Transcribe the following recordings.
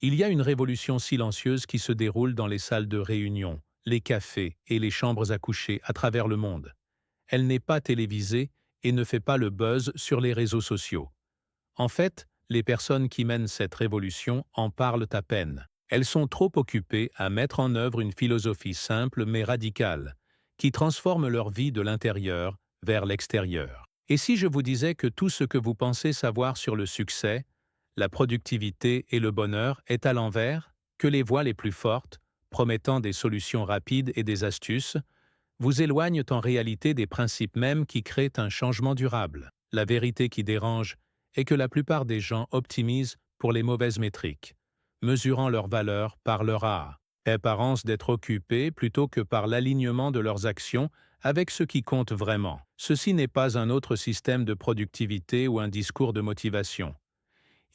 Il y a une révolution silencieuse qui se déroule dans les salles de réunion, les cafés et les chambres à coucher à travers le monde. Elle n'est pas télévisée et ne fait pas le buzz sur les réseaux sociaux. En fait, les personnes qui mènent cette révolution en parlent à peine. Elles sont trop occupées à mettre en œuvre une philosophie simple mais radicale, qui transforme leur vie de l'intérieur vers l'extérieur. Et si je vous disais que tout ce que vous pensez savoir sur le succès, la productivité et le bonheur est à l'envers, que les voix les plus fortes, promettant des solutions rapides et des astuces, vous éloignent en réalité des principes mêmes qui créent un changement durable. La vérité qui dérange est que la plupart des gens optimisent pour les mauvaises métriques, mesurant leur valeur par leur apparence d'être occupés plutôt que par l'alignement de leurs actions avec ce qui compte vraiment. Ceci n'est pas un autre système de productivité ou un discours de motivation.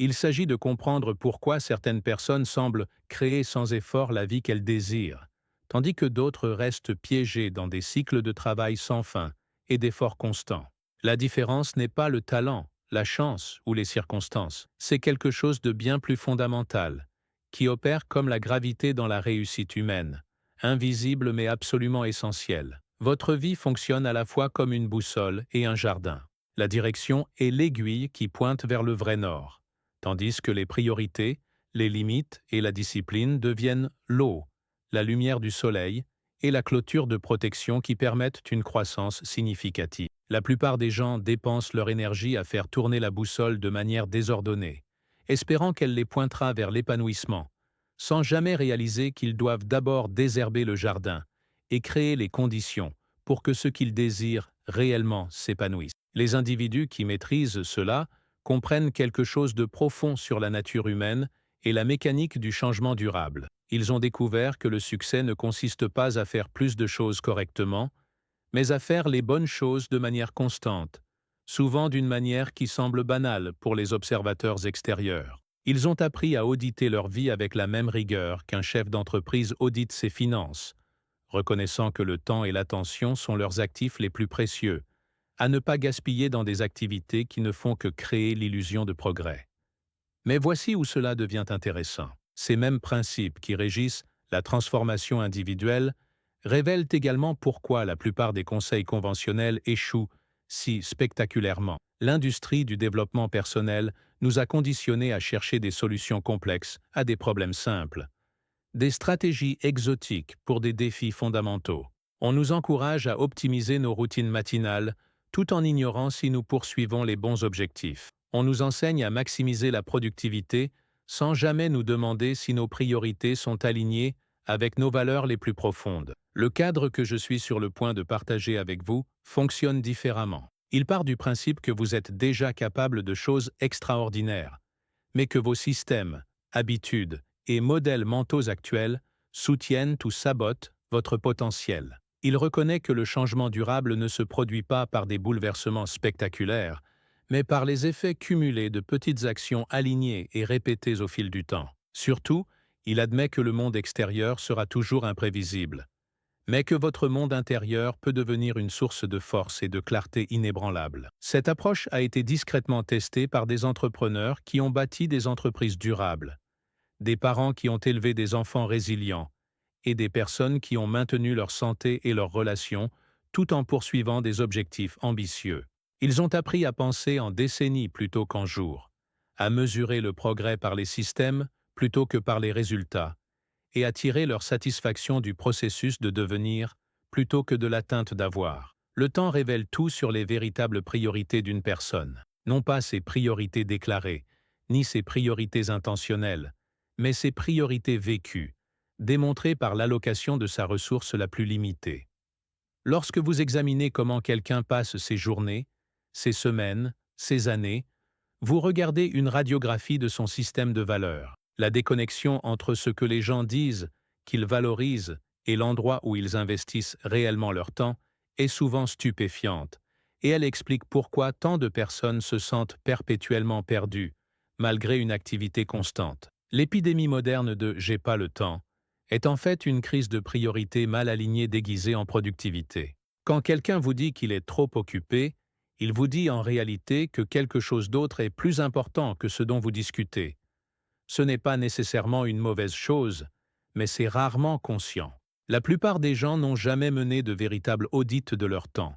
Il s'agit de comprendre pourquoi certaines personnes semblent créer sans effort la vie qu'elles désirent, tandis que d'autres restent piégées dans des cycles de travail sans fin et d'efforts constants. La différence n'est pas le talent, la chance ou les circonstances, c'est quelque chose de bien plus fondamental, qui opère comme la gravité dans la réussite humaine, invisible mais absolument essentielle. Votre vie fonctionne à la fois comme une boussole et un jardin. La direction est l'aiguille qui pointe vers le vrai nord, tandis que les priorités, les limites et la discipline deviennent l'eau, la lumière du soleil et la clôture de protection qui permettent une croissance significative. La plupart des gens dépensent leur énergie à faire tourner la boussole de manière désordonnée, espérant qu'elle les pointera vers l'épanouissement, sans jamais réaliser qu'ils doivent d'abord désherber le jardin et créer les conditions pour que ce qu'ils désirent réellement s'épanouisse. Les individus qui maîtrisent cela comprennent quelque chose de profond sur la nature humaine et la mécanique du changement durable. Ils ont découvert que le succès ne consiste pas à faire plus de choses correctement, mais à faire les bonnes choses de manière constante, souvent d'une manière qui semble banale pour les observateurs extérieurs. Ils ont appris à auditer leur vie avec la même rigueur qu'un chef d'entreprise audite ses finances, reconnaissant que le temps et l'attention sont leurs actifs les plus précieux, à ne pas gaspiller dans des activités qui ne font que créer l'illusion de progrès. Mais voici où cela devient intéressant. Ces mêmes principes qui régissent la transformation individuelle révèlent également pourquoi la plupart des conseils conventionnels échouent si spectaculairement. L'industrie du développement personnel nous a conditionnés à chercher des solutions complexes à des problèmes simples, des stratégies exotiques pour des défis fondamentaux. On nous encourage à optimiser nos routines matinales tout en ignorant si nous poursuivons les bons objectifs. On nous enseigne à maximiser la productivité sans jamais nous demander si nos priorités sont alignées avec nos valeurs les plus profondes. Le cadre que je suis sur le point de partager avec vous fonctionne différemment. Il part du principe que vous êtes déjà capable de choses extraordinaires, mais que vos systèmes, habitudes et modèles mentaux actuels soutiennent ou sabotent votre potentiel. Il reconnaît que le changement durable ne se produit pas par des bouleversements spectaculaires, mais par les effets cumulés de petites actions alignées et répétées au fil du temps. Surtout, il admet que le monde extérieur sera toujours imprévisible, mais que votre monde intérieur peut devenir une source de force et de clarté inébranlable. Cette approche a été discrètement testée par des entrepreneurs qui ont bâti des entreprises durables, des parents qui ont élevé des enfants résilients, et des personnes qui ont maintenu leur santé et leurs relations tout en poursuivant des objectifs ambitieux. Ils ont appris à penser en décennies plutôt qu'en jours, à mesurer le progrès par les systèmes plutôt que par les résultats, et à tirer leur satisfaction du processus de devenir plutôt que de l'atteinte d'avoir. Le temps révèle tout sur les véritables priorités d'une personne, non pas ses priorités déclarées, ni ses priorités intentionnelles, mais ses priorités vécues, démontrées par l'allocation de sa ressource la plus limitée. Lorsque vous examinez comment quelqu'un passe ses journées, ses semaines, ses années, vous regardez une radiographie de son système de valeurs. La déconnexion entre ce que les gens disent, qu'ils valorisent, et l'endroit où ils investissent réellement leur temps est souvent stupéfiante, et elle explique pourquoi tant de personnes se sentent perpétuellement perdues, malgré une activité constante. L'épidémie moderne de « j'ai pas le temps » est en fait une crise de priorité mal alignée déguisée en productivité. Quand quelqu'un vous dit qu'il est trop occupé, il vous dit en réalité que quelque chose d'autre est plus important que ce dont vous discutez. Ce n'est pas nécessairement une mauvaise chose, mais c'est rarement conscient. La plupart des gens n'ont jamais mené de véritable audit de leur temps,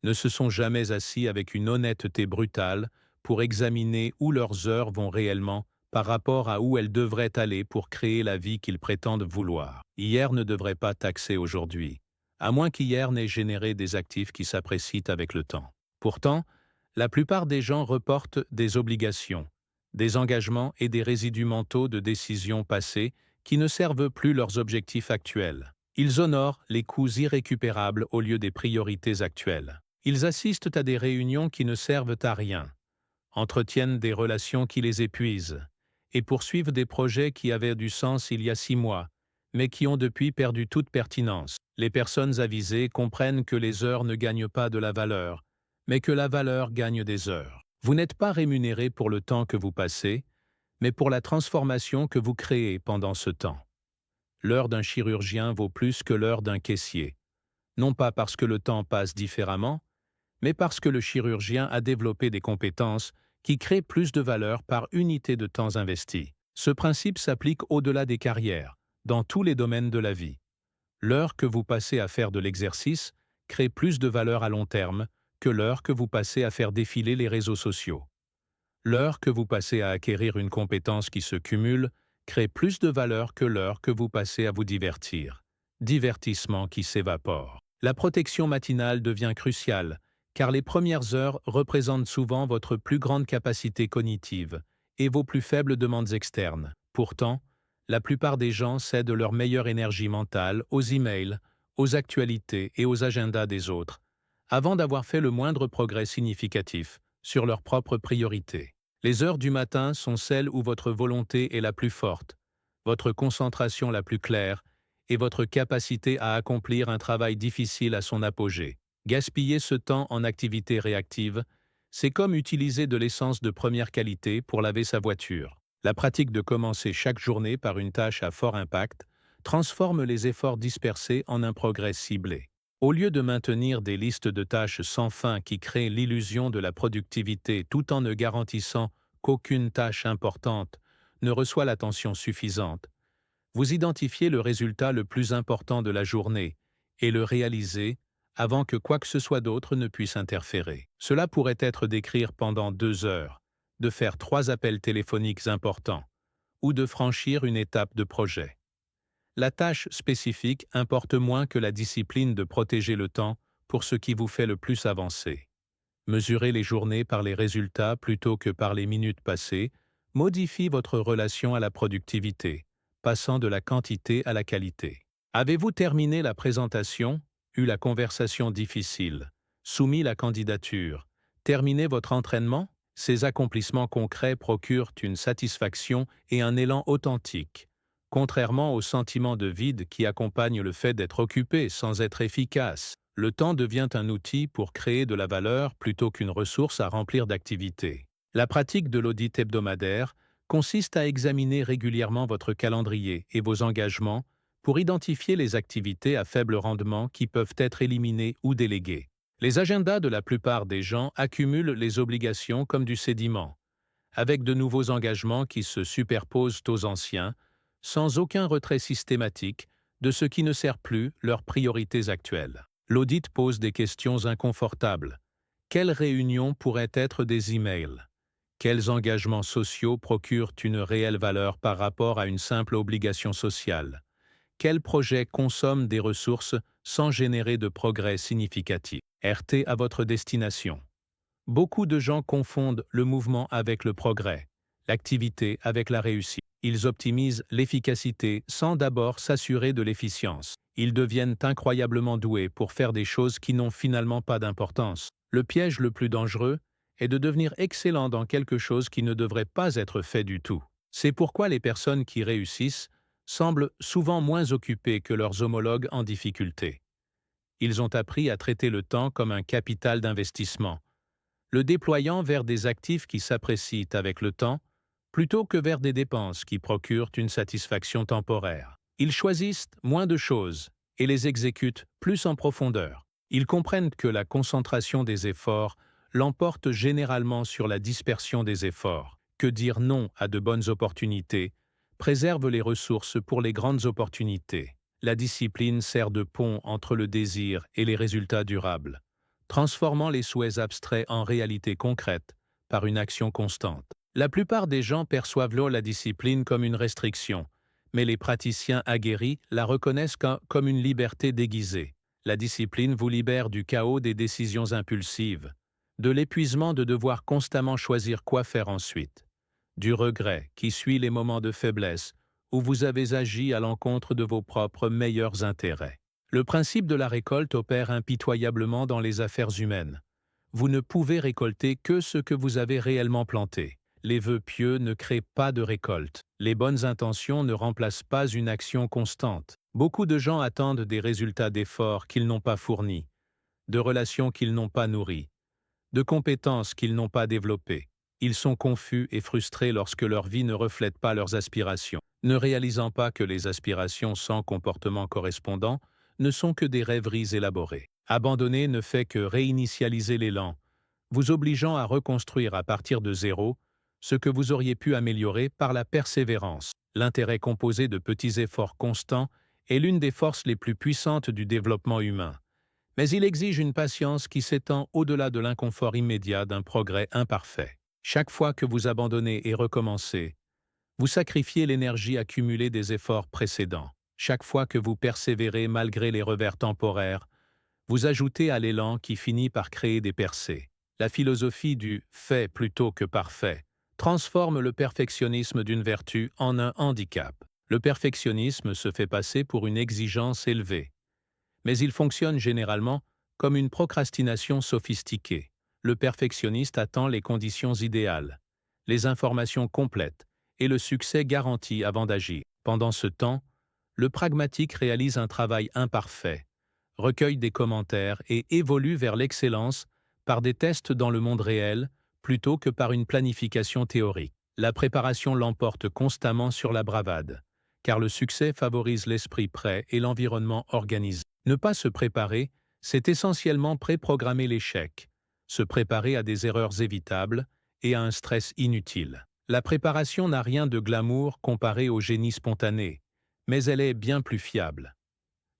ne se sont jamais assis avec une honnêteté brutale pour examiner où leurs heures vont réellement par rapport à où elles devraient aller pour créer la vie qu'ils prétendent vouloir. Hier ne devrait pas taxer aujourd'hui, à moins qu'hier n'ait généré des actifs qui s'apprécient avec le temps. Pourtant, la plupart des gens reportent des obligations, des engagements et des résidus mentaux de décisions passées qui ne servent plus leurs objectifs actuels. Ils honorent les coûts irrécupérables au lieu des priorités actuelles. Ils assistent à des réunions qui ne servent à rien, entretiennent des relations qui les épuisent, et poursuivent des projets qui avaient du sens il y a 6 mois, mais qui ont depuis perdu toute pertinence. Les personnes avisées comprennent que les heures ne gagnent pas de la valeur, mais que la valeur gagne des heures. Vous n'êtes pas rémunéré pour le temps que vous passez, mais pour la transformation que vous créez pendant ce temps. L'heure d'un chirurgien vaut plus que l'heure d'un caissier, non pas parce que le temps passe différemment, mais parce que le chirurgien a développé des compétences qui créent plus de valeur par unité de temps investi. Ce principe s'applique au-delà des carrières, dans tous les domaines de la vie. L'heure que vous passez à faire de l'exercice crée plus de valeur à long terme que l'heure que vous passez à faire défiler les réseaux sociaux. L'heure que vous passez à acquérir une compétence qui se cumule crée plus de valeur que l'heure que vous passez à vous divertir. Divertissement qui s'évapore. La protection matinale devient cruciale, car les premières heures représentent souvent votre plus grande capacité cognitive et vos plus faibles demandes externes. Pourtant, la plupart des gens cèdent leur meilleure énergie mentale aux emails, aux actualités et aux agendas des autres, avant d'avoir fait le moindre progrès significatif sur leurs propres priorités. Les heures du matin sont celles où votre volonté est la plus forte, votre concentration la plus claire et votre capacité à accomplir un travail difficile à son apogée. Gaspiller ce temps en activités réactives, c'est comme utiliser de l'essence de première qualité pour laver sa voiture. La pratique de commencer chaque journée par une tâche à fort impact transforme les efforts dispersés en un progrès ciblé. Au lieu de maintenir des listes de tâches sans fin qui créent l'illusion de la productivité tout en ne garantissant qu'aucune tâche importante ne reçoit l'attention suffisante, vous identifiez le résultat le plus important de la journée et le réalisez avant que quoi que ce soit d'autre ne puisse interférer. Cela pourrait être d'écrire pendant 2 heures, de faire 3 appels téléphoniques importants ou de franchir une étape de projet. La tâche spécifique importe moins que la discipline de protéger le temps pour ce qui vous fait le plus avancer. Mesurer les journées par les résultats plutôt que par les minutes passées modifie votre relation à la productivité, passant de la quantité à la qualité. Avez-vous terminé la présentation, eu la conversation difficile, soumis la candidature, terminé votre entraînement? Ces accomplissements concrets procurent une satisfaction et un élan authentique, contrairement au sentiment de vide qui accompagne le fait d'être occupé sans être efficace. Le temps devient un outil pour créer de la valeur plutôt qu'une ressource à remplir d'activités. La pratique de l'audit hebdomadaire consiste à examiner régulièrement votre calendrier et vos engagements pour identifier les activités à faible rendement qui peuvent être éliminées ou déléguées. Les agendas de la plupart des gens accumulent les obligations comme du sédiment, avec de nouveaux engagements qui se superposent aux anciens, sans aucun retrait systématique de ce qui ne sert plus leurs priorités actuelles. L'audit pose des questions inconfortables. Quelles réunions pourraient être des emails? Quels engagements sociaux procurent une réelle valeur par rapport à une simple obligation sociale? Quels projets consomment des ressources sans générer de progrès significatifs? RT à votre destination. Beaucoup de gens confondent le mouvement avec le progrès, l'activité avec la réussite. Ils optimisent l'efficacité sans d'abord s'assurer de l'efficience. Ils deviennent incroyablement doués pour faire des choses qui n'ont finalement pas d'importance. Le piège le plus dangereux est de devenir excellent dans quelque chose qui ne devrait pas être fait du tout. C'est pourquoi les personnes qui réussissent semblent souvent moins occupées que leurs homologues en difficulté. Ils ont appris à traiter le temps comme un capital d'investissement, le déployant vers des actifs qui s'apprécient avec le temps, plutôt que vers des dépenses qui procurent une satisfaction temporaire. Ils choisissent moins de choses et les exécutent plus en profondeur. Ils comprennent que la concentration des efforts l'emporte généralement sur la dispersion des efforts, que dire non à de bonnes opportunités préserve les ressources pour les grandes opportunités. La discipline sert de pont entre le désir et les résultats durables, transformant les souhaits abstraits en réalité concrète par une action constante. La plupart des gens perçoivent la discipline comme une restriction, mais les praticiens aguerris la reconnaissent comme une liberté déguisée. La discipline vous libère du chaos des décisions impulsives, de l'épuisement de devoir constamment choisir quoi faire ensuite, du regret qui suit les moments de faiblesse où vous avez agi à l'encontre de vos propres meilleurs intérêts. Le principe de la récolte opère impitoyablement dans les affaires humaines. Vous ne pouvez récolter que ce que vous avez réellement planté. Les vœux pieux ne créent pas de récolte. Les bonnes intentions ne remplacent pas une action constante. Beaucoup de gens attendent des résultats d'efforts qu'ils n'ont pas fournis, de relations qu'ils n'ont pas nourries, de compétences qu'ils n'ont pas développées. Ils sont confus et frustrés lorsque leur vie ne reflète pas leurs aspirations, ne réalisant pas que les aspirations sans comportement correspondant ne sont que des rêveries élaborées. Abandonner ne fait que réinitialiser l'élan, vous obligeant à reconstruire à partir de zéro ce que vous auriez pu améliorer par la persévérance. L'intérêt composé de petits efforts constants est l'une des forces les plus puissantes du développement humain. Mais il exige une patience qui s'étend au-delà de l'inconfort immédiat d'un progrès imparfait. Chaque fois que vous abandonnez et recommencez, vous sacrifiez l'énergie accumulée des efforts précédents. Chaque fois que vous persévérez malgré les revers temporaires, vous ajoutez à l'élan qui finit par créer des percées. La philosophie du « fait plutôt que parfait » transforme le perfectionnisme d'une vertu en un handicap. Le perfectionnisme se fait passer pour une exigence élevée, mais il fonctionne généralement comme une procrastination sophistiquée. Le perfectionniste attend les conditions idéales, les informations complètes et le succès garanti avant d'agir. Pendant ce temps, le pragmatique réalise un travail imparfait, recueille des commentaires et évolue vers l'excellence par des tests dans le monde réel plutôt que par une planification théorique. La préparation l'emporte constamment sur la bravade, car le succès favorise l'esprit prêt et l'environnement organisé. Ne pas se préparer, c'est essentiellement préprogrammer l'échec, se préparer à des erreurs évitables et à un stress inutile. La préparation n'a rien de glamour comparé au génie spontané, mais elle est bien plus fiable.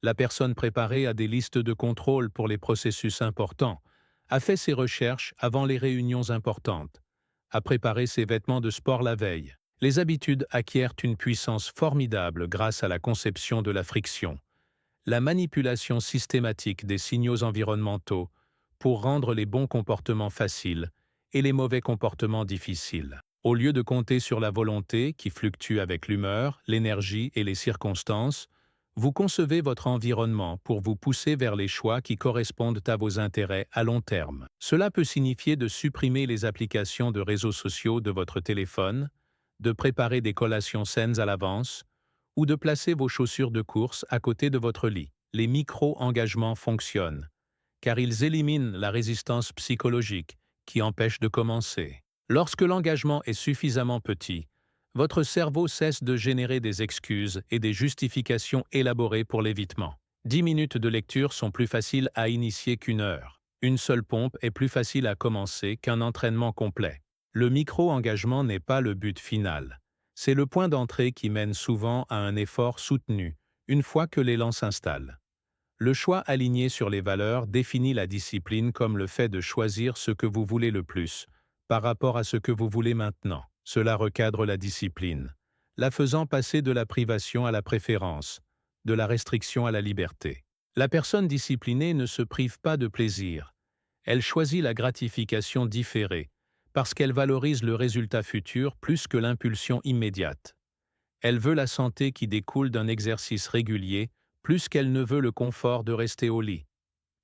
La personne préparée a des listes de contrôle pour les processus importants, a fait ses recherches avant les réunions importantes, a préparé ses vêtements de sport la veille. Les habitudes acquièrent une puissance formidable grâce à la conception de la friction, la manipulation systématique des signaux environnementaux pour rendre les bons comportements faciles et les mauvais comportements difficiles. Au lieu de compter sur la volonté qui fluctue avec l'humeur, l'énergie et les circonstances, vous concevez votre environnement pour vous pousser vers les choix qui correspondent à vos intérêts à long terme. Cela peut signifier de supprimer les applications de réseaux sociaux de votre téléphone, de préparer des collations saines à l'avance, ou de placer vos chaussures de course à côté de votre lit. Les micro-engagements fonctionnent, car ils éliminent la résistance psychologique qui empêche de commencer. Lorsque l'engagement est suffisamment petit, votre cerveau cesse de générer des excuses et des justifications élaborées pour l'évitement. 10 minutes de lecture sont plus faciles à initier qu'une heure. Une seule pompe est plus facile à commencer qu'un entraînement complet. Le micro-engagement n'est pas le but final. C'est le point d'entrée qui mène souvent à un effort soutenu, une fois que l'élan s'installe. Le choix aligné sur les valeurs définit la discipline comme le fait de choisir ce que vous voulez le plus, par rapport à ce que vous voulez maintenant. Cela recadre la discipline, la faisant passer de la privation à la préférence, de la restriction à la liberté. La personne disciplinée ne se prive pas de plaisir. Elle choisit la gratification différée, parce qu'elle valorise le résultat futur plus que l'impulsion immédiate. Elle veut la santé qui découle d'un exercice régulier, plus qu'elle ne veut le confort de rester au lit.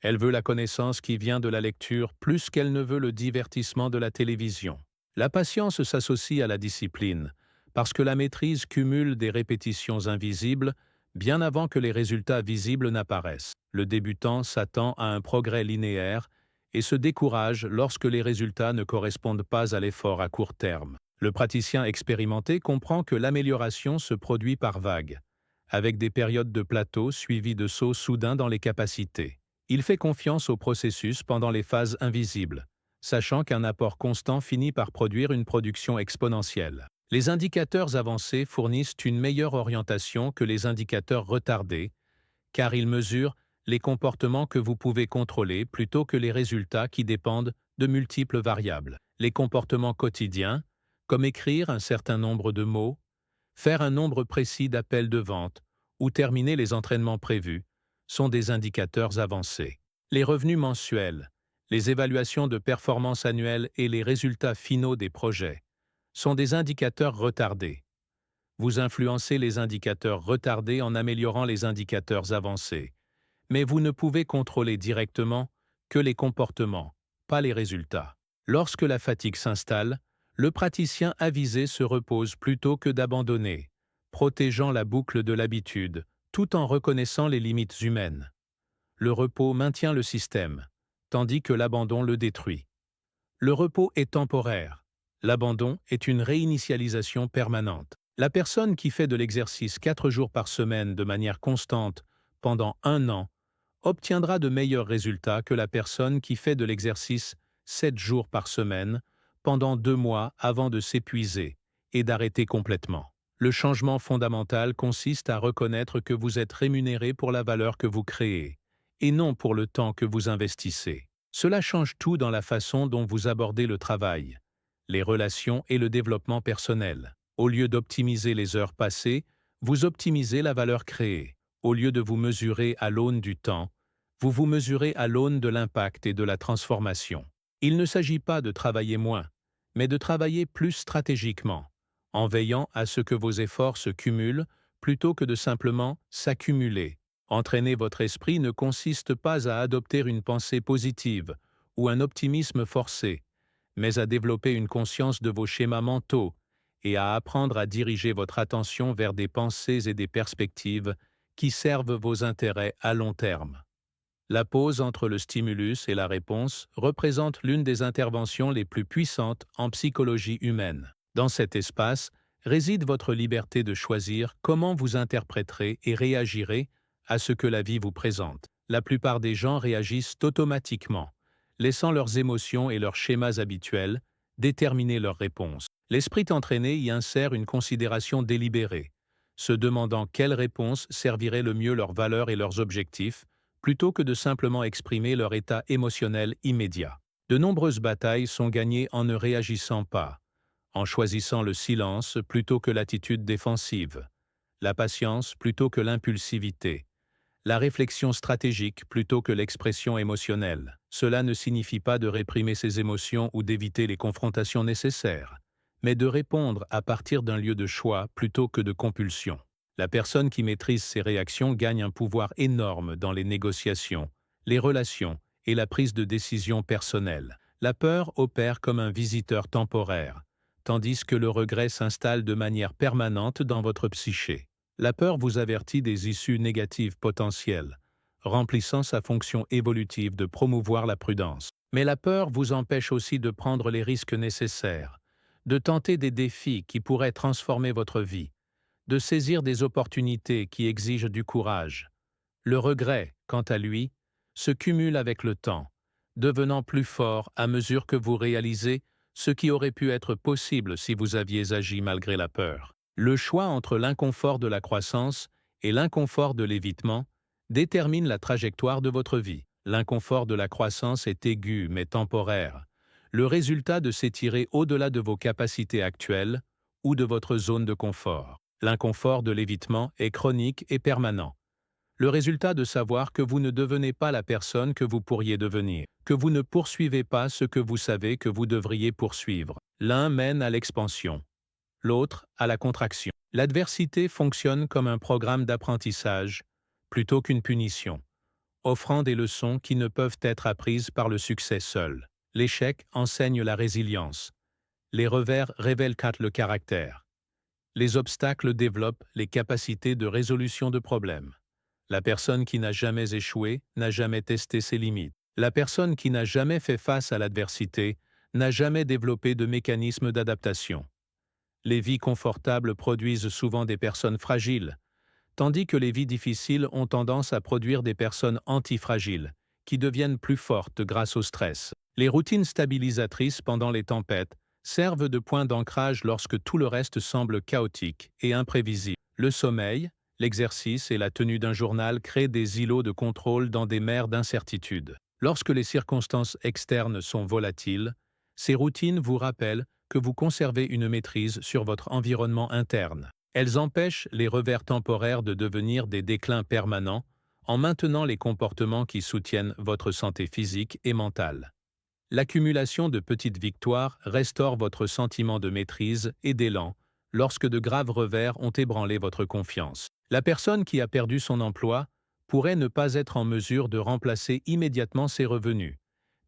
Elle veut la connaissance qui vient de la lecture plus qu'elle ne veut le divertissement de la télévision. La patience s'associe à la discipline, parce que la maîtrise cumule des répétitions invisibles bien avant que les résultats visibles n'apparaissent. Le débutant s'attend à un progrès linéaire et se décourage lorsque les résultats ne correspondent pas à l'effort à court terme. Le praticien expérimenté comprend que l'amélioration se produit par vagues, avec des périodes de plateau suivies de sauts soudains dans les capacités. Il fait confiance au processus pendant les phases invisibles, sachant qu'un apport constant finit par produire une production exponentielle. Les indicateurs avancés fournissent une meilleure orientation que les indicateurs retardés, car ils mesurent les comportements que vous pouvez contrôler plutôt que les résultats qui dépendent de multiples variables. Les comportements quotidiens, comme écrire un certain nombre de mots, faire un nombre précis d'appels de vente ou terminer les entraînements prévus, sont des indicateurs avancés. Les revenus mensuels, les évaluations de performance annuelles et les résultats finaux des projets sont des indicateurs retardés. Vous influencez les indicateurs retardés en améliorant les indicateurs avancés, mais vous ne pouvez contrôler directement que les comportements, pas les résultats. Lorsque la fatigue s'installe, le praticien avisé se repose plutôt que d'abandonner, protégeant la boucle de l'habitude, tout en reconnaissant les limites humaines. Le repos maintient le système, tandis que l'abandon le détruit. Le repos est temporaire. L'abandon est une réinitialisation permanente. La personne qui fait de l'exercice 4 jours par semaine de manière constante pendant 1 an obtiendra de meilleurs résultats que la personne qui fait de l'exercice 7 jours par semaine pendant 2 mois avant de s'épuiser et d'arrêter complètement. Le changement fondamental consiste à reconnaître que vous êtes rémunéré pour la valeur que vous créez, et non pour le temps que vous investissez. Cela change tout dans la façon dont vous abordez le travail, les relations et le développement personnel. Au lieu d'optimiser les heures passées, vous optimisez la valeur créée. Au lieu de vous mesurer à l'aune du temps, vous vous mesurez à l'aune de l'impact et de la transformation. Il ne s'agit pas de travailler moins, mais de travailler plus stratégiquement, en veillant à ce que vos efforts se cumulent plutôt que de simplement s'accumuler. Entraîner votre esprit ne consiste pas à adopter une pensée positive ou un optimisme forcé, mais à développer une conscience de vos schémas mentaux et à apprendre à diriger votre attention vers des pensées et des perspectives qui servent vos intérêts à long terme. La pause entre le stimulus et la réponse représente l'une des interventions les plus puissantes en psychologie humaine. Dans cet espace réside votre liberté de choisir comment vous interpréterez et réagirez à ce que la vie vous présente. La plupart des gens réagissent automatiquement, laissant leurs émotions et leurs schémas habituels déterminer leurs réponses. L'esprit entraîné y insère une considération délibérée, se demandant quelle réponse servirait le mieux leurs valeurs et leurs objectifs, plutôt que de simplement exprimer leur état émotionnel immédiat. De nombreuses batailles sont gagnées en ne réagissant pas, en choisissant le silence plutôt que l'attitude défensive, la patience plutôt que l'impulsivité, la réflexion stratégique plutôt que l'expression émotionnelle. Cela ne signifie pas de réprimer ses émotions ou d'éviter les confrontations nécessaires, mais de répondre à partir d'un lieu de choix plutôt que de compulsion. La personne qui maîtrise ses réactions gagne un pouvoir énorme dans les négociations, les relations et la prise de décision personnelle. La peur opère comme un visiteur temporaire, tandis que le regret s'installe de manière permanente dans votre psyché. La peur vous avertit des issues négatives potentielles, remplissant sa fonction évolutive de promouvoir la prudence. Mais la peur vous empêche aussi de prendre les risques nécessaires, de tenter des défis qui pourraient transformer votre vie, de saisir des opportunités qui exigent du courage. Le regret, quant à lui, se cumule avec le temps, devenant plus fort à mesure que vous réalisez ce qui aurait pu être possible si vous aviez agi malgré la peur. Le choix entre l'inconfort de la croissance et l'inconfort de l'évitement détermine la trajectoire de votre vie. L'inconfort de la croissance est aigu mais temporaire, le résultat de s'étirer au-delà de vos capacités actuelles ou de votre zone de confort. L'inconfort de l'évitement est chronique et permanent, le résultat de savoir que vous ne devenez pas la personne que vous pourriez devenir, que vous ne poursuivez pas ce que vous savez que vous devriez poursuivre. L'un mène à l'expansion, l'autre à la contraction. L'adversité fonctionne comme un programme d'apprentissage plutôt qu'une punition, offrant des leçons qui ne peuvent être apprises par le succès seul. L'échec enseigne la résilience. Les revers révèlent le caractère. Les obstacles développent les capacités de résolution de problèmes. La personne qui n'a jamais échoué n'a jamais testé ses limites. La personne qui n'a jamais fait face à l'adversité n'a jamais développé de mécanisme d'adaptation. Les vies confortables produisent souvent des personnes fragiles, tandis que les vies difficiles ont tendance à produire des personnes antifragiles, qui deviennent plus fortes grâce au stress. Les routines stabilisatrices pendant les tempêtes servent de point d'ancrage lorsque tout le reste semble chaotique et imprévisible. Le sommeil, l'exercice et la tenue d'un journal créent des îlots de contrôle dans des mers d'incertitude. Lorsque les circonstances externes sont volatiles, ces routines vous rappellent que vous conservez une maîtrise sur votre environnement interne. Elles empêchent les revers temporaires de devenir des déclins permanents en maintenant les comportements qui soutiennent votre santé physique et mentale. L'accumulation de petites victoires restaure votre sentiment de maîtrise et d'élan lorsque de graves revers ont ébranlé votre confiance. La personne qui a perdu son emploi pourrait ne pas être en mesure de remplacer immédiatement ses revenus,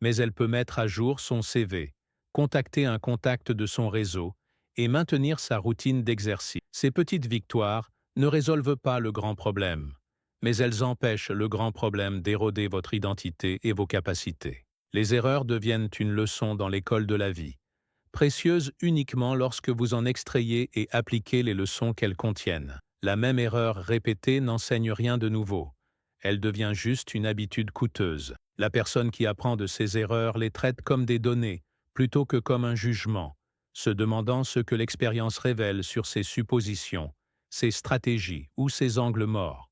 mais elle peut mettre à jour son CV, contacter un contact de son réseau et maintenir sa routine d'exercice. Ces petites victoires ne résolvent pas le grand problème, mais elles empêchent le grand problème d'éroder votre identité et vos capacités. Les erreurs deviennent une leçon dans l'école de la vie, précieuses uniquement lorsque vous en extrayez et appliquez les leçons qu'elles contiennent. La même erreur répétée n'enseigne rien de nouveau. Elle devient juste une habitude coûteuse. La personne qui apprend de ses erreurs les traite comme des données, plutôt que comme un jugement, se demandant ce que l'expérience révèle sur ses suppositions, ses stratégies ou ses angles morts.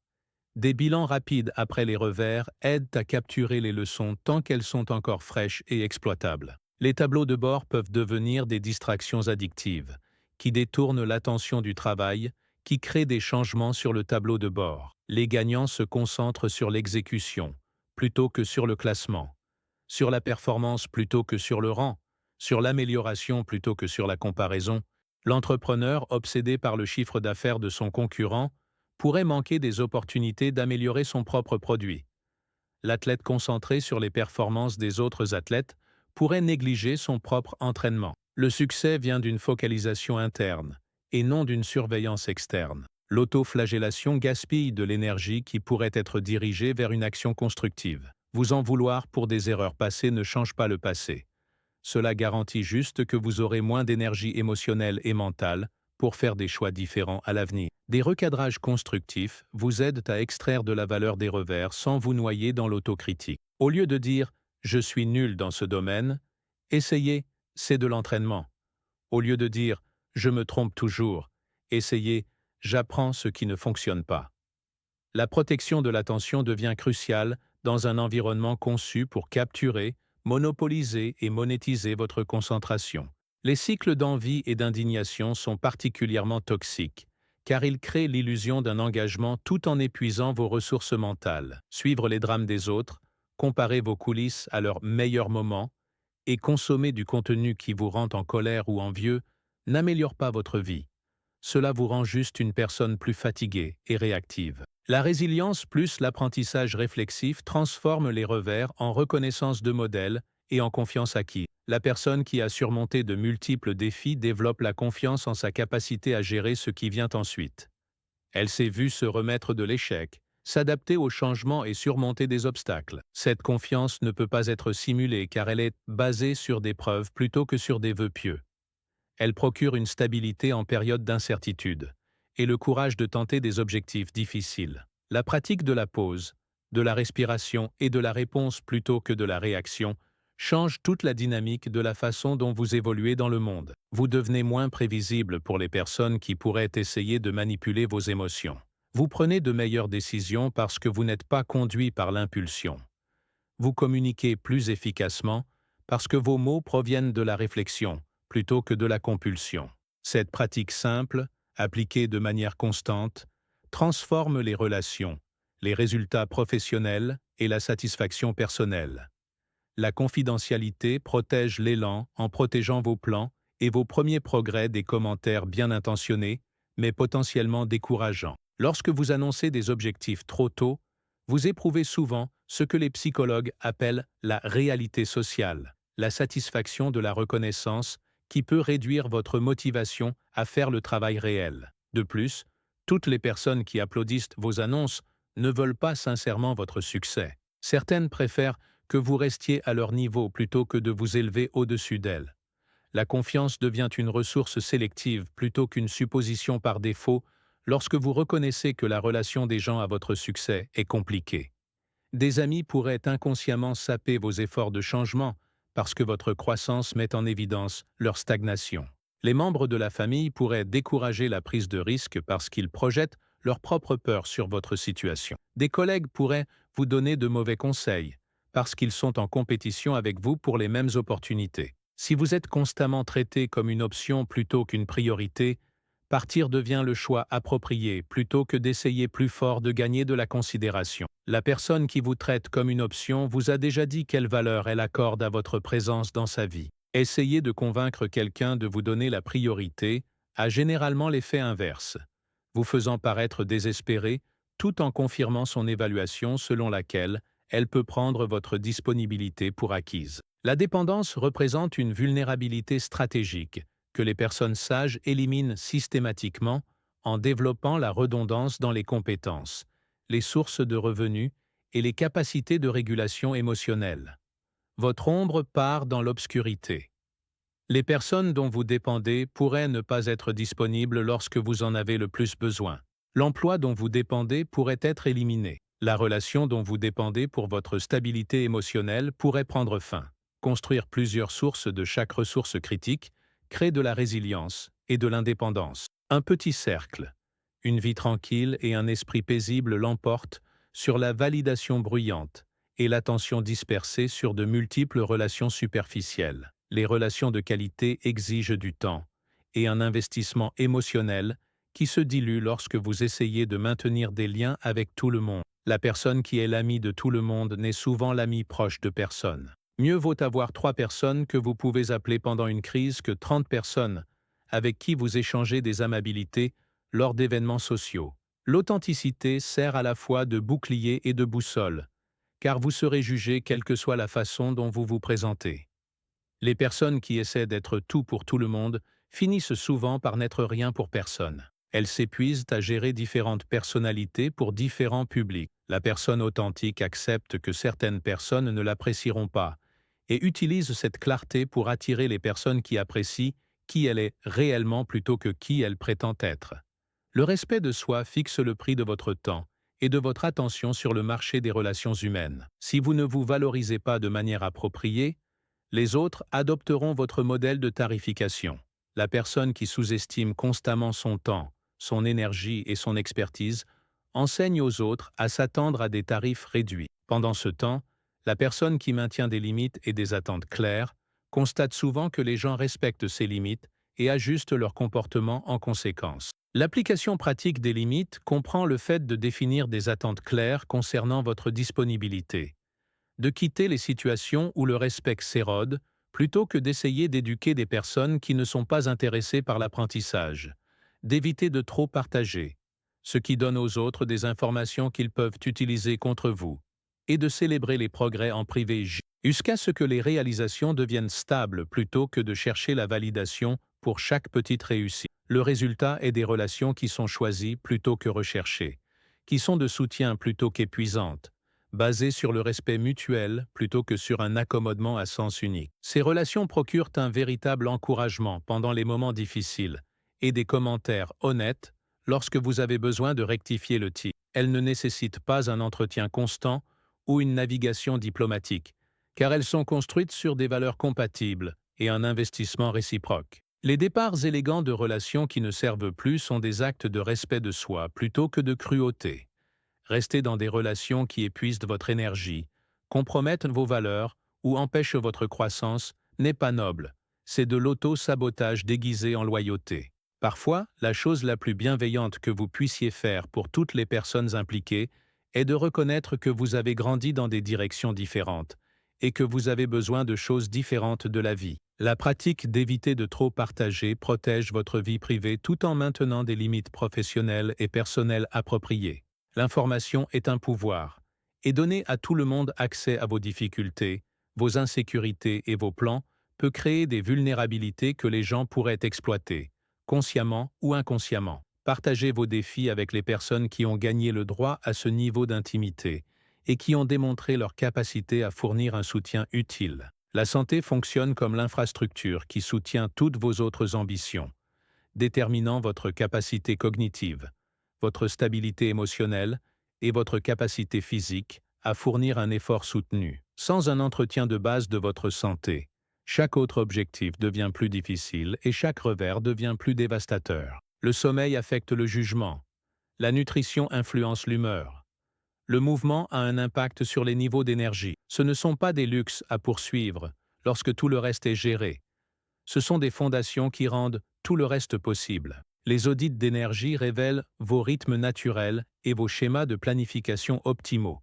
Des bilans rapides après les revers aident à capturer les leçons tant qu'elles sont encore fraîches et exploitables. Les tableaux de bord peuvent devenir des distractions addictives, qui détournent l'attention du travail, qui créent des changements sur le tableau de bord. Les gagnants se concentrent sur l'exécution, plutôt que sur le classement, sur la performance plutôt que sur le rang, sur l'amélioration plutôt que sur la comparaison. L'entrepreneur, obsédé par le chiffre d'affaires de son concurrent, pourrait manquer des opportunités d'améliorer son propre produit. L'athlète concentré sur les performances des autres athlètes pourrait négliger son propre entraînement. Le succès vient d'une focalisation interne et non d'une surveillance externe. L'autoflagellation gaspille de l'énergie qui pourrait être dirigée vers une action constructive. Vous en vouloir pour des erreurs passées ne change pas le passé. Cela garantit juste que vous aurez moins d'énergie émotionnelle et mentale pour faire des choix différents à l'avenir. Des recadrages constructifs vous aident à extraire de la valeur des revers sans vous noyer dans l'autocritique. Au lieu de dire « je suis nul dans ce domaine », essayez « c'est de l'entraînement ». Au lieu de dire « je me trompe toujours », essayez « j'apprends ce qui ne fonctionne pas ». La protection de l'attention devient cruciale dans un environnement conçu pour capturer, monopoliser et monétiser votre concentration. Les cycles d'envie et d'indignation sont particulièrement toxiques, car ils créent l'illusion d'un engagement tout en épuisant vos ressources mentales. Suivre les drames des autres, comparer vos coulisses à leurs meilleurs moments et consommer du contenu qui vous rend en colère ou envieux n'améliore pas votre vie. Cela vous rend juste une personne plus fatiguée et réactive. La résilience plus l'apprentissage réflexif transforme les revers en reconnaissance de modèle et en confiance acquise. La personne qui a surmonté de multiples défis développe la confiance en sa capacité à gérer ce qui vient ensuite. Elle s'est vue se remettre de l'échec, s'adapter aux changements et surmonter des obstacles. Cette confiance ne peut pas être simulée car elle est basée sur des preuves plutôt que sur des vœux pieux. Elle procure une stabilité en période d'incertitude et le courage de tenter des objectifs difficiles. La pratique de la pause, de la respiration et de la réponse plutôt que de la réaction change toute la dynamique de la façon dont vous évoluez dans le monde. Vous devenez moins prévisible pour les personnes qui pourraient essayer de manipuler vos émotions. Vous prenez de meilleures décisions parce que vous n'êtes pas conduit par l'impulsion. Vous communiquez plus efficacement parce que vos mots proviennent de la réflexion plutôt que de la compulsion. Cette pratique simple, appliquée de manière constante, transforme les relations, les résultats professionnels et la satisfaction personnelle. La confidentialité protège l'élan en protégeant vos plans et vos premiers progrès des commentaires bien intentionnés, mais potentiellement décourageants. Lorsque vous annoncez des objectifs trop tôt, vous éprouvez souvent ce que les psychologues appellent la réalité sociale, la satisfaction de la reconnaissance qui peut réduire votre motivation à faire le travail réel. De plus, toutes les personnes qui applaudissent vos annonces ne veulent pas sincèrement votre succès. Certaines préfèrent que vous restiez à leur niveau plutôt que de vous élever au-dessus d'elles. La confiance devient une ressource sélective plutôt qu'une supposition par défaut lorsque vous reconnaissez que la relation des gens à votre succès est compliquée. Des amis pourraient inconsciemment saper vos efforts de changement parce que votre croissance met en évidence leur stagnation. Les membres de la famille pourraient décourager la prise de risque parce qu'ils projettent leur propre peur sur votre situation. Des collègues pourraient vous donner de mauvais conseils parce qu'ils sont en compétition avec vous pour les mêmes opportunités. Si vous êtes constamment traité comme une option plutôt qu'une priorité, partir devient le choix approprié plutôt que d'essayer plus fort de gagner de la considération. La personne qui vous traite comme une option vous a déjà dit quelle valeur elle accorde à votre présence dans sa vie. Essayer de convaincre quelqu'un de vous donner la priorité a généralement l'effet inverse, vous faisant paraître désespéré tout en confirmant son évaluation selon laquelle elle peut prendre votre disponibilité pour acquise. La dépendance représente une vulnérabilité stratégique que les personnes sages éliminent systématiquement en développant la redondance dans les compétences, les sources de revenus et les capacités de régulation émotionnelle. Votre ombre part dans l'obscurité. Les personnes dont vous dépendez pourraient ne pas être disponibles lorsque vous en avez le plus besoin. L'emploi dont vous dépendez pourrait être éliminé. La relation dont vous dépendez pour votre stabilité émotionnelle pourrait prendre fin. Construire plusieurs sources de chaque ressource critique crée de la résilience et de l'indépendance. Un petit cercle, une vie tranquille et un esprit paisible l'emportent sur la validation bruyante et l'attention dispersée sur de multiples relations superficielles. Les relations de qualité exigent du temps et un investissement émotionnel qui se dilue lorsque vous essayez de maintenir des liens avec tout le monde. La personne qui est l'ami de tout le monde n'est souvent l'ami proche de personne. Mieux vaut avoir 3 personnes que vous pouvez appeler pendant une crise que 30 personnes avec qui vous échangez des amabilités lors d'événements sociaux. L'authenticité sert à la fois de bouclier et de boussole, car vous serez jugé quelle que soit la façon dont vous vous présentez. Les personnes qui essaient d'être tout pour tout le monde finissent souvent par n'être rien pour personne. Elles s'épuisent à gérer différentes personnalités pour différents publics. La personne authentique accepte que certaines personnes ne l'apprécieront pas et utilise cette clarté pour attirer les personnes qui apprécient qui elle est réellement plutôt que qui elle prétend être. Le respect de soi fixe le prix de votre temps et de votre attention sur le marché des relations humaines. Si vous ne vous valorisez pas de manière appropriée, les autres adopteront votre modèle de tarification. La personne qui sous-estime constamment son temps, son énergie et son expertise enseigne aux autres à s'attendre à des tarifs réduits. Pendant ce temps, la personne qui maintient des limites et des attentes claires constate souvent que les gens respectent ces limites et ajustent leur comportement en conséquence. L'application pratique des limites comprend le fait de définir des attentes claires concernant votre disponibilité, de quitter les situations où le respect s'érode, plutôt que d'essayer d'éduquer des personnes qui ne sont pas intéressées par l'apprentissage, d'éviter de trop partager, ce qui donne aux autres des informations qu'ils peuvent utiliser contre vous, et de célébrer les progrès en privé jusqu'à ce que les réalisations deviennent stables plutôt que de chercher la validation pour chaque petite réussite. Le résultat est des relations qui sont choisies plutôt que recherchées, qui sont de soutien plutôt qu'épuisantes, basées sur le respect mutuel plutôt que sur un accommodement à sens unique. Ces relations procurent un véritable encouragement pendant les moments difficiles et des commentaires honnêtes lorsque vous avez besoin de rectifier le tir. Elles ne nécessitent pas un entretien constant ou une navigation diplomatique, car elles sont construites sur des valeurs compatibles et un investissement réciproque. Les départs élégants de relations qui ne servent plus sont des actes de respect de soi plutôt que de cruauté. Rester dans des relations qui épuisent votre énergie, compromettent vos valeurs ou empêchent votre croissance n'est pas noble. C'est de l'auto-sabotage déguisé en loyauté. Parfois, la chose la plus bienveillante que vous puissiez faire pour toutes les personnes impliquées est de reconnaître que vous avez grandi dans des directions différentes et que vous avez besoin de choses différentes de la vie. La pratique d'éviter de trop partager protège votre vie privée tout en maintenant des limites professionnelles et personnelles appropriées. L'information est un pouvoir, et donner à tout le monde accès à vos difficultés, vos insécurités et vos plans peut créer des vulnérabilités que les gens pourraient exploiter, consciemment ou inconsciemment. Partagez vos défis avec les personnes qui ont gagné le droit à ce niveau d'intimité et qui ont démontré leur capacité à fournir un soutien utile. La santé fonctionne comme l'infrastructure qui soutient toutes vos autres ambitions, déterminant votre capacité cognitive, votre stabilité émotionnelle et votre capacité physique à fournir un effort soutenu. Sans un entretien de base de votre santé, chaque autre objectif devient plus difficile et chaque revers devient plus dévastateur. Le sommeil affecte le jugement. La nutrition influence l'humeur. Le mouvement a un impact sur les niveaux d'énergie. Ce ne sont pas des luxes à poursuivre lorsque tout le reste est géré. Ce sont des fondations qui rendent tout le reste possible. Les audits d'énergie révèlent vos rythmes naturels et vos schémas de planification optimaux,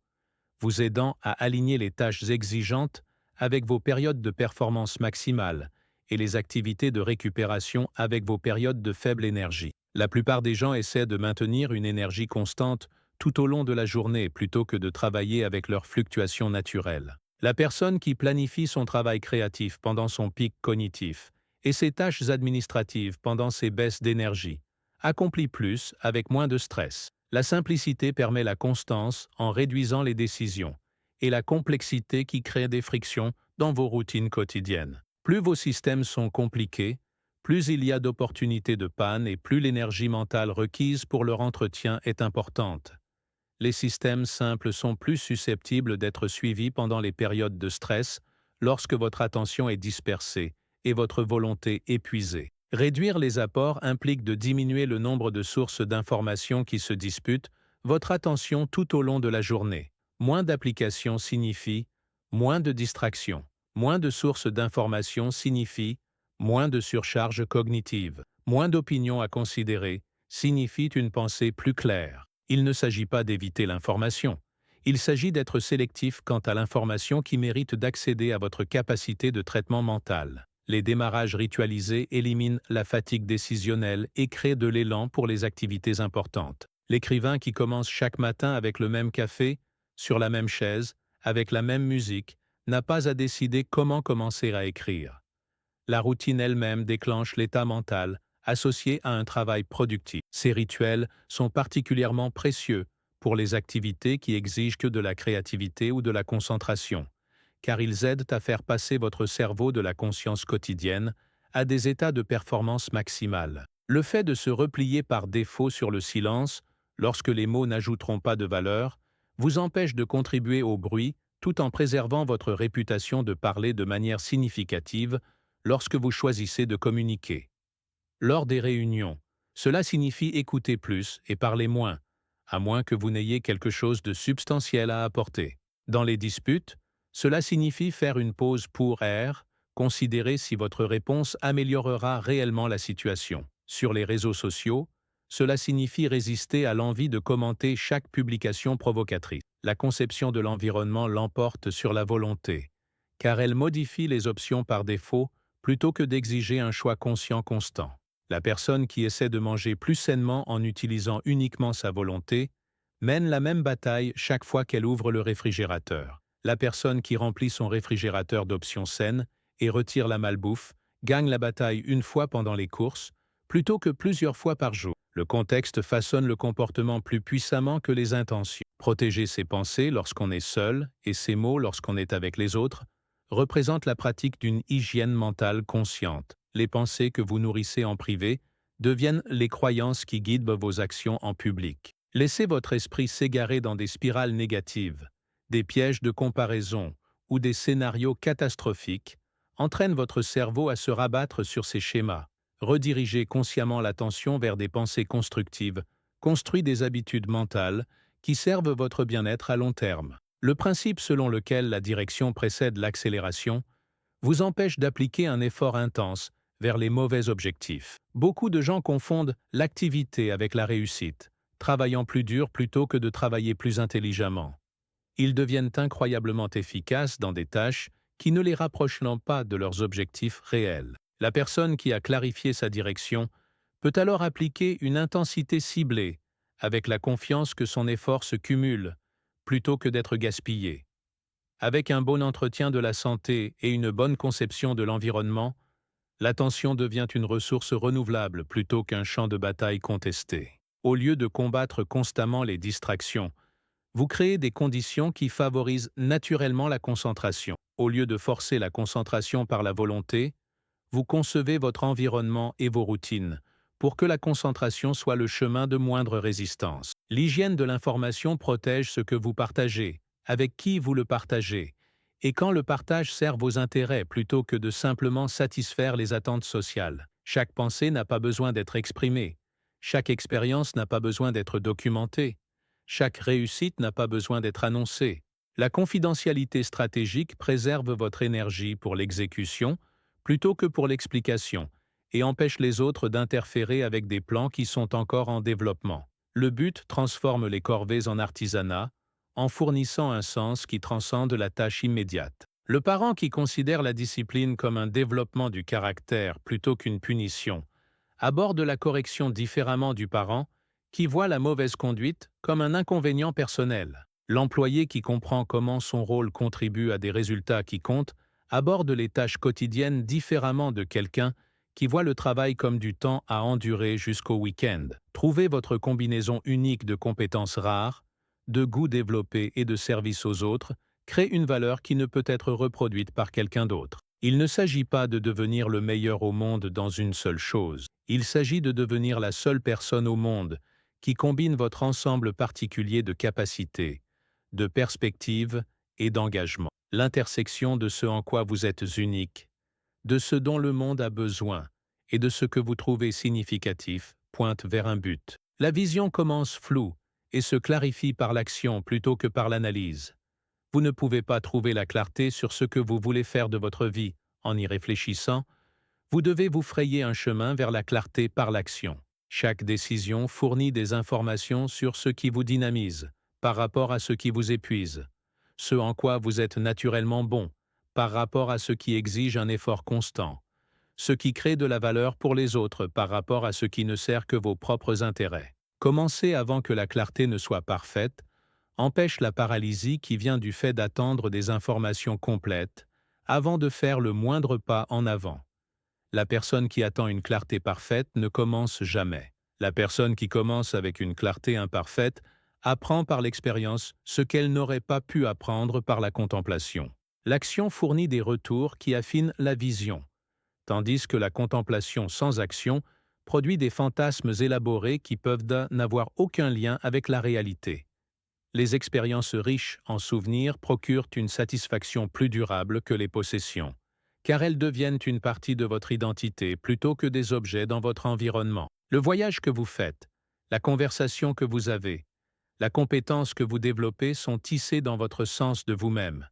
vous aidant à aligner les tâches exigeantes avec vos périodes de performance maximale et les activités de récupération avec vos périodes de faible énergie. La plupart des gens essaient de maintenir une énergie constante tout au long de la journée plutôt que de travailler avec leurs fluctuations naturelles. La personne qui planifie son travail créatif pendant son pic cognitif et ses tâches administratives pendant ses baisses d'énergie accomplit plus avec moins de stress. La simplicité permet la constance en réduisant les décisions et la complexité qui crée des frictions dans vos routines quotidiennes. Plus vos systèmes sont compliqués, plus il y a d'opportunités de panne et plus l'énergie mentale requise pour leur entretien est importante. Les systèmes simples sont plus susceptibles d'être suivis pendant les périodes de stress lorsque votre attention est dispersée et votre volonté épuisée. Réduire les apports implique de diminuer le nombre de sources d'informations qui se disputent votre attention tout au long de la journée. Moins d'applications signifie moins de distractions. Moins de sources d'informations signifie moins de surcharge cognitive. Moins d'opinions à considérer signifie une pensée plus claire. Il ne s'agit pas d'éviter l'information. Il s'agit d'être sélectif quant à l'information qui mérite d'accéder à votre capacité de traitement mental. Les démarrages ritualisés éliminent la fatigue décisionnelle et créent de l'élan pour les activités importantes. L'écrivain qui commence chaque matin avec le même café, sur la même chaise, avec la même musique, n'a pas à décider comment commencer à écrire. La routine elle-même déclenche l'état mental associé à un travail productif. Ces rituels sont particulièrement précieux pour les activités qui exigent que de la créativité ou de la concentration, car ils aident à faire passer votre cerveau de la conscience quotidienne à des états de performance maximale. Le fait de se replier par défaut sur le silence, lorsque les mots n'ajouteront pas de valeur, vous empêche de contribuer au bruit tout en préservant votre réputation de parler de manière significative lorsque vous choisissez de communiquer. Lors des réunions, cela signifie écouter plus et parler moins, à moins que vous n'ayez quelque chose de substantiel à apporter. Dans les disputes, cela signifie faire une pause pour air, considérer si votre réponse améliorera réellement la situation. Sur les réseaux sociaux, cela signifie résister à l'envie de commenter chaque publication provocatrice. La conception de l'environnement l'emporte sur la volonté, car elle modifie les options par défaut plutôt que d'exiger un choix conscient constant. La personne qui essaie de manger plus sainement en utilisant uniquement sa volonté mène la même bataille chaque fois qu'elle ouvre le réfrigérateur. La personne qui remplit son réfrigérateur d'options saines et retire la malbouffe gagne la bataille une fois pendant les courses, plutôt que plusieurs fois par jour. Le contexte façonne le comportement plus puissamment que les intentions. Protéger ses pensées lorsqu'on est seul et ses mots lorsqu'on est avec les autres représente la pratique d'une hygiène mentale consciente. Les pensées que vous nourrissez en privé deviennent les croyances qui guident vos actions en public. Laissez votre esprit s'égarer dans des spirales négatives, des pièges de comparaison ou des scénarios catastrophiques entraînent votre cerveau à se rabattre sur ces schémas. Redirigez consciemment l'attention vers des pensées constructives, construisez des habitudes mentales qui servent votre bien-être à long terme. Le principe selon lequel la direction précède l'accélération vous empêche d'appliquer un effort intense vers les mauvais objectifs. Beaucoup de gens confondent l'activité avec la réussite, travaillant plus dur plutôt que de travailler plus intelligemment. Ils deviennent incroyablement efficaces dans des tâches qui ne les rapprocheront pas de leurs objectifs réels. La personne qui a clarifié sa direction peut alors appliquer une intensité ciblée, avec la confiance que son effort se cumule, plutôt que d'être gaspillé. Avec un bon entretien de la santé et une bonne conception de l'environnement, l'attention devient une ressource renouvelable plutôt qu'un champ de bataille contesté. Au lieu de combattre constamment les distractions, vous créez des conditions qui favorisent naturellement la concentration. Au lieu de forcer la concentration par la volonté, vous concevez votre environnement et vos routines pour que la concentration soit le chemin de moindre résistance. L'hygiène de l'information protège ce que vous partagez, avec qui vous le partagez, et quand le partage sert vos intérêts plutôt que de simplement satisfaire les attentes sociales. Chaque pensée n'a pas besoin d'être exprimée. Chaque expérience n'a pas besoin d'être documentée. Chaque réussite n'a pas besoin d'être annoncée. La confidentialité stratégique préserve votre énergie pour l'exécution plutôt que pour l'explication et empêche les autres d'interférer avec des plans qui sont encore en développement. Le but transforme les corvées en artisanat, en fournissant un sens qui transcende la tâche immédiate. Le parent qui considère la discipline comme un développement du caractère plutôt qu'une punition aborde la correction différemment du parent qui voit la mauvaise conduite comme un inconvénient personnel. L'employé qui comprend comment son rôle contribue à des résultats qui comptent aborde les tâches quotidiennes différemment de quelqu'un qui voit le travail comme du temps à endurer jusqu'au week-end. Trouvez votre combinaison unique de compétences rares, de goûts développés et de service aux autres, crée une valeur qui ne peut être reproduite par quelqu'un d'autre. Il ne s'agit pas de devenir le meilleur au monde dans une seule chose. Il s'agit de devenir la seule personne au monde qui combine votre ensemble particulier de capacités, de perspectives et d'engagement. L'intersection de ce en quoi vous êtes unique, de ce dont le monde a besoin et de ce que vous trouvez significatif pointe vers un but. La vision commence floue et se clarifie par l'action plutôt que par l'analyse. Vous ne pouvez pas trouver la clarté sur ce que vous voulez faire de votre vie en y réfléchissant. Vous devez vous frayer un chemin vers la clarté par l'action. Chaque décision fournit des informations sur ce qui vous dynamise par rapport à ce qui vous épuise, ce en quoi vous êtes naturellement bon par rapport à ce qui exige un effort constant, ce qui crée de la valeur pour les autres par rapport à ce qui ne sert que vos propres intérêts. Commencer avant que la clarté ne soit parfaite empêche la paralysie qui vient du fait d'attendre des informations complètes avant de faire le moindre pas en avant. La personne qui attend une clarté parfaite ne commence jamais. La personne qui commence avec une clarté imparfaite apprend par l'expérience ce qu'elle n'aurait pas pu apprendre par la contemplation. L'action fournit des retours qui affinent la vision, tandis que la contemplation sans action produit des fantasmes élaborés qui peuvent n'avoir aucun lien avec la réalité. Les expériences riches en souvenirs procurent une satisfaction plus durable que les possessions, car elles deviennent une partie de votre identité plutôt que des objets dans votre environnement. Le voyage que vous faites, la conversation que vous avez, la compétence que vous développez sont tissés dans votre sens de vous-même.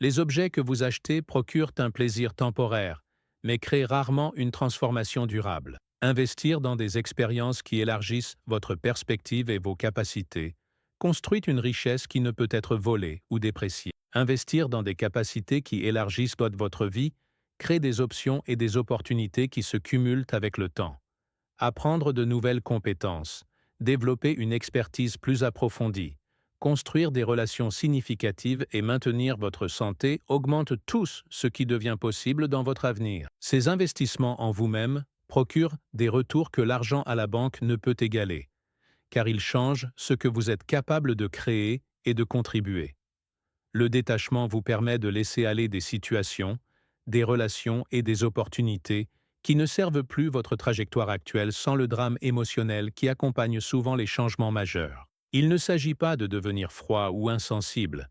Les objets que vous achetez procurent un plaisir temporaire, mais créent rarement une transformation durable. Investir dans des expériences qui élargissent votre perspective et vos capacités construit une richesse qui ne peut être volée ou dépréciée. Investir dans des capacités qui élargissent votre vie crée des options et des opportunités qui se cumulent avec le temps. Apprendre de nouvelles compétences, développer une expertise plus approfondie, construire des relations significatives et maintenir votre santé augmentent tous ce qui devient possible dans votre avenir. Ces investissements en vous-même procurent des retours que l'argent à la banque ne peut égaler, car ils changent ce que vous êtes capable de créer et de contribuer. Le détachement vous permet de laisser aller des situations, des relations et des opportunités qui ne servent plus votre trajectoire actuelle sans le drame émotionnel qui accompagne souvent les changements majeurs. Il ne s'agit pas de devenir froid ou insensible,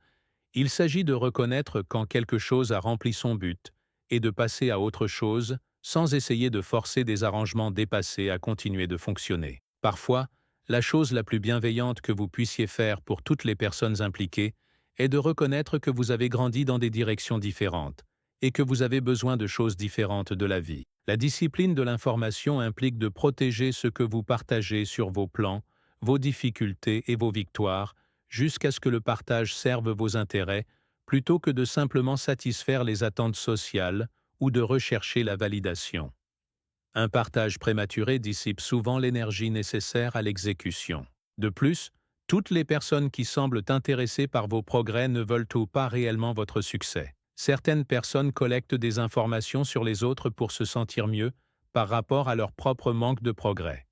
il s'agit de reconnaître quand quelque chose a rempli son but et de passer à autre chose sans essayer de forcer des arrangements dépassés à continuer de fonctionner. Parfois, la chose la plus bienveillante que vous puissiez faire pour toutes les personnes impliquées est de reconnaître que vous avez grandi dans des directions différentes et que vous avez besoin de choses différentes de la vie. La discipline de l'information implique de protéger ce que vous partagez sur vos plans, vos difficultés et vos victoires, jusqu'à ce que le partage serve vos intérêts, plutôt que de simplement satisfaire les attentes sociales ou de rechercher la validation. Un partage prématuré dissipe souvent l'énergie nécessaire à l'exécution. De plus, toutes les personnes qui semblent intéressées par vos progrès ne veulent pas réellement votre succès. Certaines personnes collectent des informations sur les autres pour se sentir mieux par rapport à leur propre manque de progrès.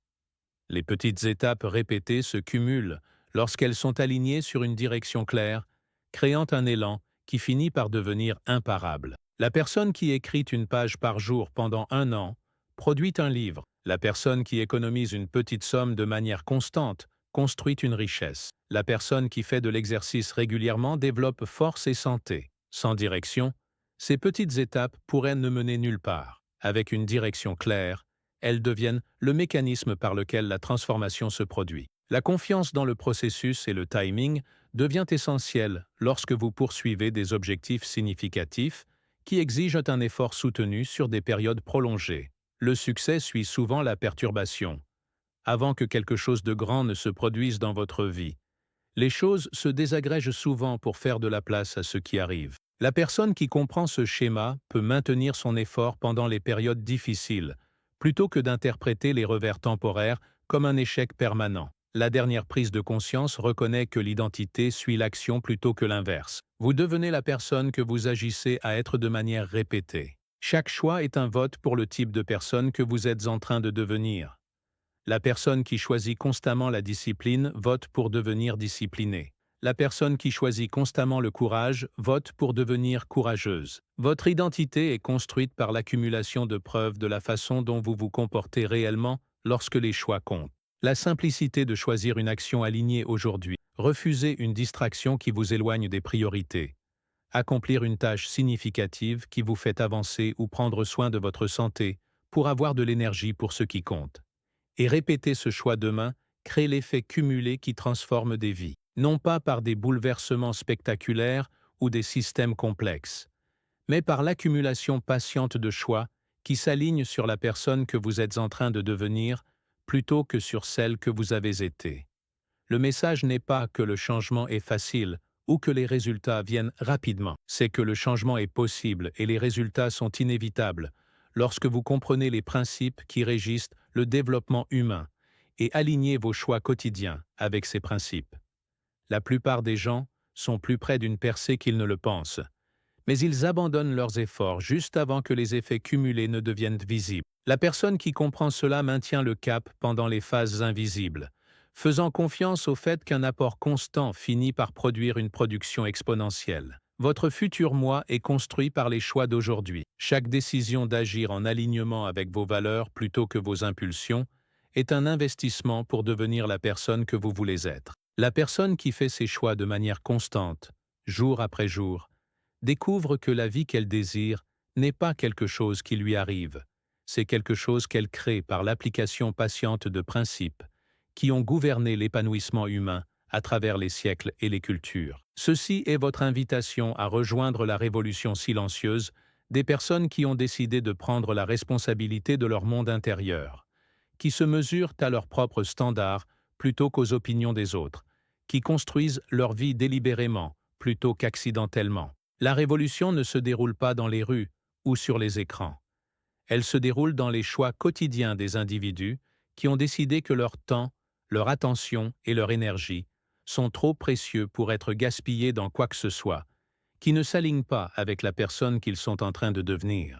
Les petites étapes répétées se cumulent lorsqu'elles sont alignées sur une direction claire, créant un élan qui finit par devenir imparable. La personne qui écrit une page par jour pendant 1 an produit un livre. La personne qui économise une petite somme de manière constante construit une richesse. La personne qui fait de l'exercice régulièrement développe force et santé. Sans direction, ces petites étapes pourraient ne mener nulle part. Avec une direction claire, elles deviennent le mécanisme par lequel la transformation se produit. La confiance dans le processus et le timing devient essentielle lorsque vous poursuivez des objectifs significatifs qui exigent un effort soutenu sur des périodes prolongées. Le succès suit souvent la perturbation. Avant que quelque chose de grand ne se produise dans votre vie, les choses se désagrègent souvent pour faire de la place à ce qui arrive. La personne qui comprend ce schéma peut maintenir son effort pendant les périodes difficiles, plutôt que d'interpréter les revers temporaires comme un échec permanent. La dernière prise de conscience reconnaît que l'identité suit l'action plutôt que l'inverse. Vous devenez la personne que vous agissez à être de manière répétée. Chaque choix est un vote pour le type de personne que vous êtes en train de devenir. La personne qui choisit constamment la discipline vote pour devenir disciplinée. La personne qui choisit constamment le courage vote pour devenir courageuse. Votre identité est construite par l'accumulation de preuves de la façon dont vous vous comportez réellement lorsque les choix comptent. La simplicité de choisir une action alignée aujourd'hui, refuser une distraction qui vous éloigne des priorités, accomplir une tâche significative qui vous fait avancer ou prendre soin de votre santé pour avoir de l'énergie pour ce qui compte. Et répéter ce choix demain crée l'effet cumulé qui transforme des vies, non pas par des bouleversements spectaculaires ou des systèmes complexes, mais par l'accumulation patiente de choix qui s'alignent sur la personne que vous êtes en train de devenir plutôt que sur celle que vous avez été. Le message n'est pas que le changement est facile ou que les résultats viennent rapidement. C'est que le changement est possible et les résultats sont inévitables lorsque vous comprenez les principes qui régissent le développement humain et alignez vos choix quotidiens avec ces principes. La plupart des gens sont plus près d'une percée qu'ils ne le pensent, mais ils abandonnent leurs efforts juste avant que les effets cumulés ne deviennent visibles. La personne qui comprend cela maintient le cap pendant les phases invisibles, faisant confiance au fait qu'un apport constant finit par produire une production exponentielle. Votre futur moi est construit par les choix d'aujourd'hui. Chaque décision d'agir en alignement avec vos valeurs plutôt que vos impulsions est un investissement pour devenir la personne que vous voulez être. La personne qui fait ses choix de manière constante, jour après jour, découvre que la vie qu'elle désire n'est pas quelque chose qui lui arrive, c'est quelque chose qu'elle crée par l'application patiente de principes qui ont gouverné l'épanouissement humain à travers les siècles et les cultures. Ceci est votre invitation à rejoindre la révolution silencieuse des personnes qui ont décidé de prendre la responsabilité de leur monde intérieur, qui se mesurent à leurs propres standards plutôt qu'aux opinions des autres, qui construisent leur vie délibérément plutôt qu'accidentellement. La révolution ne se déroule pas dans les rues ou sur les écrans. Elle se déroule dans les choix quotidiens des individus qui ont décidé que leur temps, leur attention et leur énergie sont trop précieux pour être gaspillés dans quoi que ce soit, qui ne s'aligne pas avec la personne qu'ils sont en train de devenir.